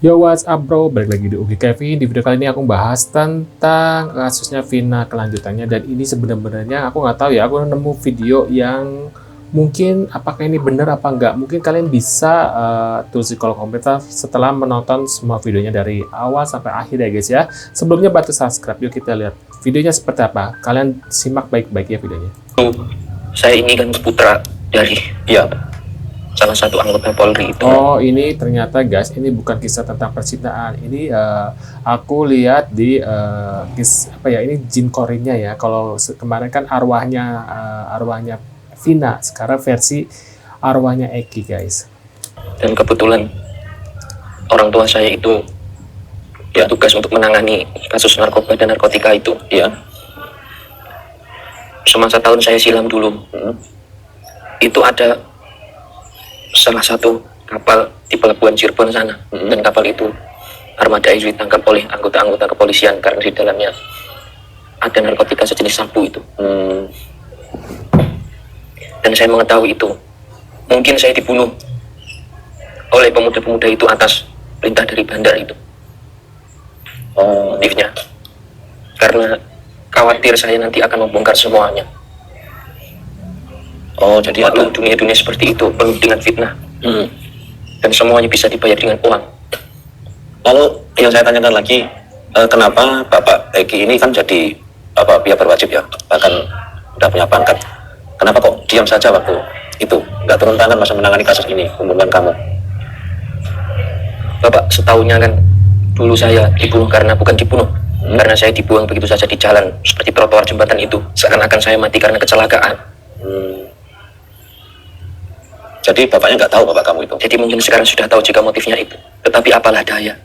Yo, what's up bro, balik lagi di Ugi Kevin. Di video kali ini aku bahas tentang kasusnya Vina kelanjutannya. Dan ini sebenarnya aku nggak tahu ya, aku nemu video yang mungkin apakah ini benar apa enggak. Mungkin kalian bisa tulis di kolom komentar setelah menonton semua videonya dari awal sampai akhir ya guys ya. Sebelumnya bantu subscribe, yuk kita lihat videonya seperti apa. Kalian simak baik-baik ya videonya. Saya ini kan putra dari salah satu anggota Polri itu. Oh, ini ternyata guys, ini bukan kisah tentang percintaan. Ini aku lihat di ini jin korinnya ya. Kalau kemarin kan arwahnya Vina, sekarang versi arwahnya Eki guys. Dan kebetulan orang tua saya itu tugas untuk menangani kasus narkoba dan narkotika itu semasa tahun saya silam dulu. Itu ada salah satu kapal di pelabuhan Cirebon sana, dan kapal itu armada itu ditangkap oleh anggota-anggota kepolisian karena di dalamnya ada narkotika sejenis sabu itu. Dan saya mengetahui itu. Mungkin saya dibunuh oleh pemuda-pemuda itu atas perintah dari bandar itu. Motifnya karena khawatir saya nanti akan membongkar semuanya. Jadi ada dunia-dunia seperti itu penuh dengan fitnah, dan semuanya bisa dibayar dengan uang. Lalu yang saya tanyakan lagi, kenapa Bapak Eki ini kan jadi pihak berwajib ya, bahkan udah punya pangkat, kenapa kok diam saja waktu itu, nggak turun tangan masa menangani kasus ini, pembunuhan kamu? Bapak setahunya kan dulu saya dibunuh karena bukan dibunuh, karena saya dibuang begitu saja di jalan seperti trotoar jembatan itu, seakan-akan saya mati karena kecelakaan. Jadi bapaknya nggak tahu bapak kamu itu? Jadi mungkin sekarang sudah tahu jika motifnya itu, tetapi apalah daya.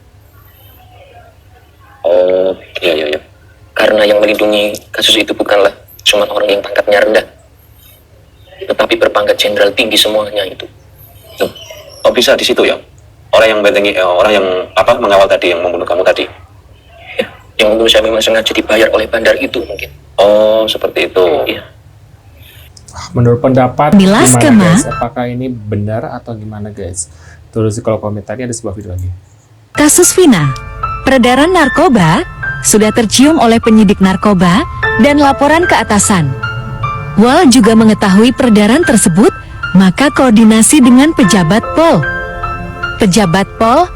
Iya. Karena yang melindungi kasus itu bukanlah cuma orang yang pangkatnya rendah, tetapi berpangkat jenderal tinggi semuanya itu. Bisa di situ ya? Orang yang bentengi, orang yang mengawal tadi, yang membunuh kamu tadi? Ya, yang membunuh saya memang sengaja dibayar oleh bandar itu mungkin. Seperti itu. Iya. Menurut pendapat Bilas gimana guys? Apakah ini benar atau gimana guys? Tulis di kolom komentarnya, ada sebuah video lagi. Kasus Vina, peredaran narkoba, sudah tercium oleh penyidik narkoba dan laporan ke atasan. Wal juga mengetahui peredaran tersebut, maka koordinasi dengan pejabat Pol. Pejabat Pol,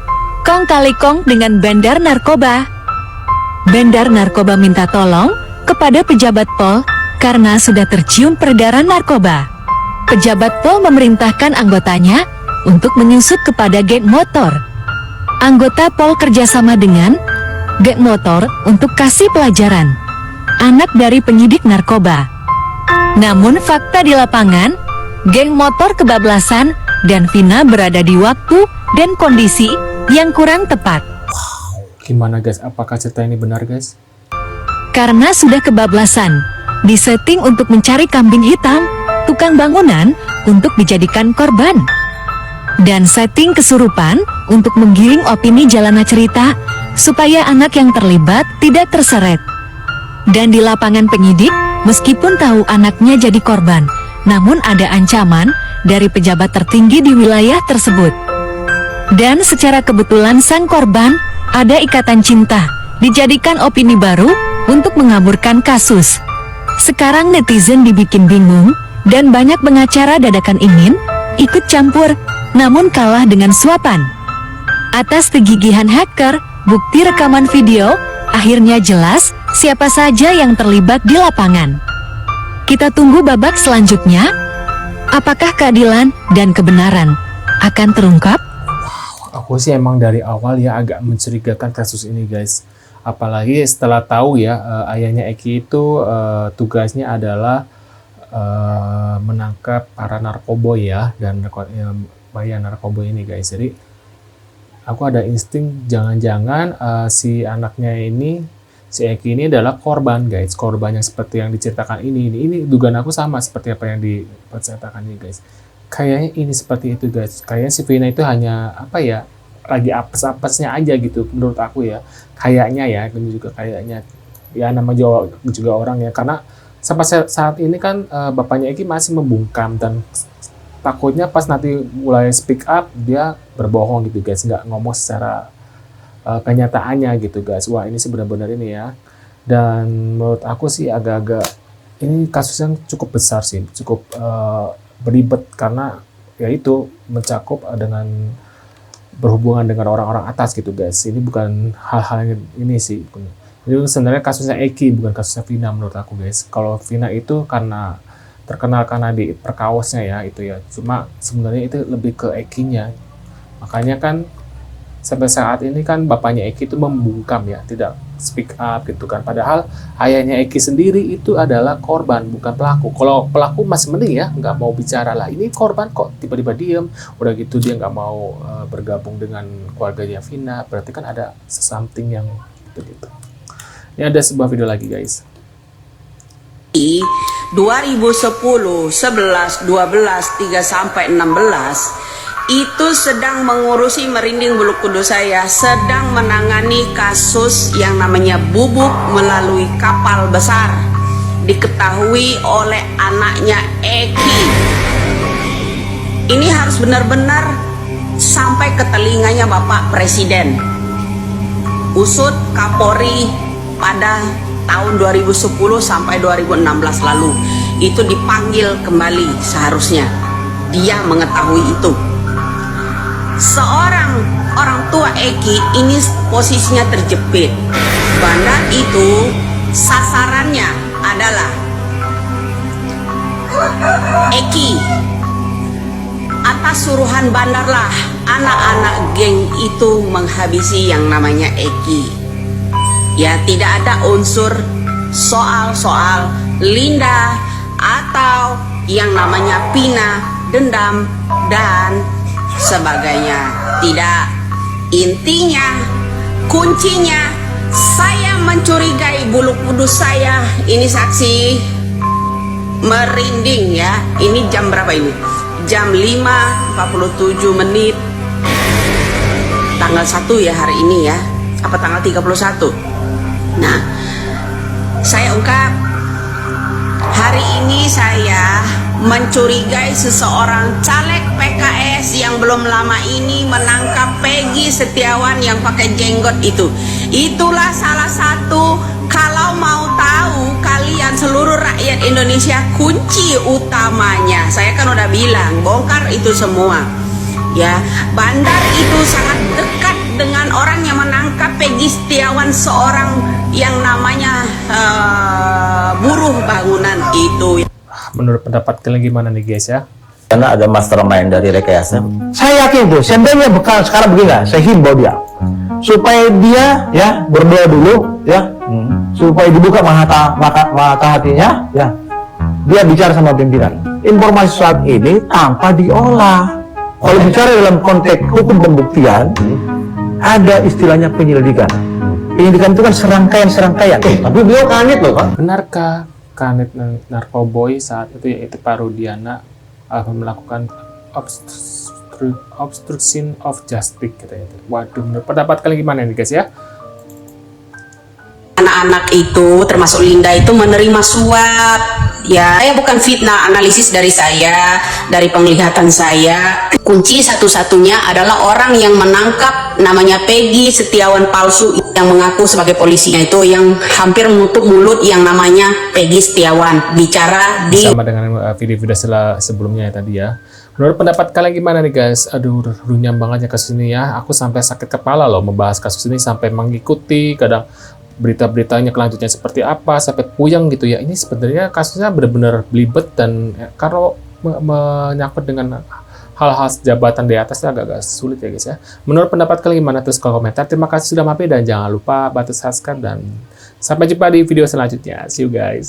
kong kali kong dengan bandar narkoba. Bandar narkoba minta tolong kepada pejabat Pol karena sudah tercium peredaran narkoba. Pejabat Pol memerintahkan anggotanya untuk menyusup kepada geng motor. Anggota Pol kerjasama dengan geng motor untuk kasih pelajaran anak dari penyidik narkoba. Namun fakta di lapangan, geng motor kebablasan dan Vina berada di waktu dan kondisi yang kurang tepat. Gimana guys? Apakah cerita ini benar guys? Karena sudah kebablasan, disetting untuk mencari kambing hitam, tukang bangunan untuk dijadikan korban. Dan setting kesurupan untuk menggiring opini jalana cerita, supaya anak yang terlibat tidak terseret. Dan di lapangan penyidik, meskipun tahu anaknya jadi korban, namun ada ancaman dari pejabat tertinggi di wilayah tersebut. Dan secara kebetulan sang korban ada ikatan cinta, dijadikan opini baru untuk mengaburkan kasus. Sekarang netizen dibikin bingung, dan banyak pengacara dadakan ingin ikut campur, namun kalah dengan suapan. Atas kegigihan hacker, bukti rekaman video, akhirnya jelas siapa saja yang terlibat di lapangan. Kita tunggu babak selanjutnya. Apakah keadilan dan kebenaran akan terungkap? Aku sih emang dari awal ya agak mencurigakan kasus ini guys. Apalagi setelah tahu ya ayahnya Eki itu tugasnya adalah menangkap para narkoboy ya, dan bahaya narkoboy ini guys. Jadi aku ada insting jangan-jangan si anaknya ini, si Eki ini adalah korban guys, korban yang seperti yang diceritakan ini dugaan aku sama seperti apa yang diceritakan ini guys. Kayaknya ini seperti itu guys. Kayaknya si Vina itu hanya lagi apes-apesnya aja gitu menurut aku ya. Kayaknya ya, ini juga kayaknya ya, nama juga orang ya, karena sampai saat ini kan bapaknya Eki masih membungkam, dan takutnya pas nanti mulai speak up dia berbohong gitu guys, nggak ngomong secara kenyataannya gitu guys. Wah ini benar-benar ini ya. Dan menurut aku sih agak-agak ini kasus yang cukup besar sih, cukup beribet karena yaitu mencakup dengan berhubungan dengan orang-orang atas gitu guys. Ini bukan hal-hal yang ini sih. Ini sebenarnya kasusnya Eki bukan kasusnya Vina menurut aku guys. Kalau Vina itu karena terkenal karena di perkawasnya ya itu ya. Cuma sebenarnya itu lebih ke Ekinya. Makanya kan sampai saat ini kan bapaknya Eki itu membungkam ya, tidak speak up gitu kan. Padahal ayahnya Eki sendiri itu adalah korban, bukan pelaku. Kalau pelaku masih mending ya, nggak mau bicara lah. Ini korban kok tiba-tiba diem, udah gitu dia nggak mau bergabung dengan keluarganya Vina. Berarti kan ada something yang gitu. Ini ada sebuah video lagi guys. 2010, 11, 12, 3 sampai 16 itu sedang mengurusi Merinding Bulu Kudus, saya sedang menangani kasus yang namanya bubuk melalui kapal besar diketahui oleh anaknya Eki. Ini harus benar-benar sampai ke telinganya Bapak Presiden. Usut Kapolri pada tahun 2010 sampai 2016 lalu itu dipanggil kembali, seharusnya dia mengetahui itu. Seorang orang tua Eki ini posisinya terjepit. Bandar itu sasarannya adalah Eki. Atas suruhan bandarlah anak-anak geng itu menghabisi yang namanya Eki. Ya, tidak ada unsur soal-soal Linda atau yang namanya Pina, dendam dan sebagainya. Tidak. Intinya, kuncinya, saya mencurigai Bulu Kudus saya. Ini saksi merinding ya. Ini jam berapa ini? Jam 5.47 menit. Tanggal 1 ya hari ini ya. Apa tanggal 31? Nah, saya ungkap. Hari ini saya mencurigai seseorang caleg PKS yang belum lama ini menangkap Peggy Setiawan yang pakai jenggot itu. Itulah salah satu, kalau mau tahu kalian seluruh rakyat Indonesia, kunci utamanya. Saya kan udah bilang, bongkar itu semua. Ya, bandar itu sangat dekat dengan orang yang menangkap Peggy Setiawan, seorang yang namanya buruh bangunan itu. Menurut pendapat kalian gimana nih guys ya? Karena ada mastermind dari rekayasa. Saya yakin tuh, seandainya bekal sekarang begini, saya himbau dia supaya dia ya berdoa dulu ya, supaya dibuka mata hatinya ya. Dia bicara sama pimpinan. Informasi saat ini tanpa diolah. Kalau bicara dalam konteks hukum pembuktian, ada istilahnya penyelidikan. Penyelidikan itu kan serangkaian. Tapi beliau kaget loh Pak. Benarkah Kanit Narkoboy saat itu yaitu Pak Rudiana melakukan obstruction of justice katanya. Waduh, menurut pendapat kalian gimana nih guys ya? Anak-anak itu termasuk Linda itu menerima suap. Ya, saya bukan fitnah, analisis dari saya, dari penglihatan saya. Kunci satu-satunya adalah orang yang menangkap namanya Peggy Setiawan palsu yang mengaku sebagai polisinya itu, yang hampir menutup mulut yang namanya Peggy Setiawan bicara di sama dengan video-video sebelumnya ya tadi ya. Menurut pendapat kalian gimana nih guys? Aduh, runyam banget ya kasus ini ya. Aku sampai sakit kepala loh membahas kasus ini, sampai mengikuti kadang berita-beritanya kelanjutannya seperti apa, sampai puyeng gitu ya. Ini sebenarnya kasusnya benar-benar belibet, dan kalau menyangkut dengan hal-hal jabatan di atasnya agak-agak sulit ya guys ya. Menurut pendapat kalian gimana? Terus ke komentar. Terima kasih sudah mampir dan jangan lupa bantu subscribe, dan sampai jumpa di video selanjutnya. See you guys.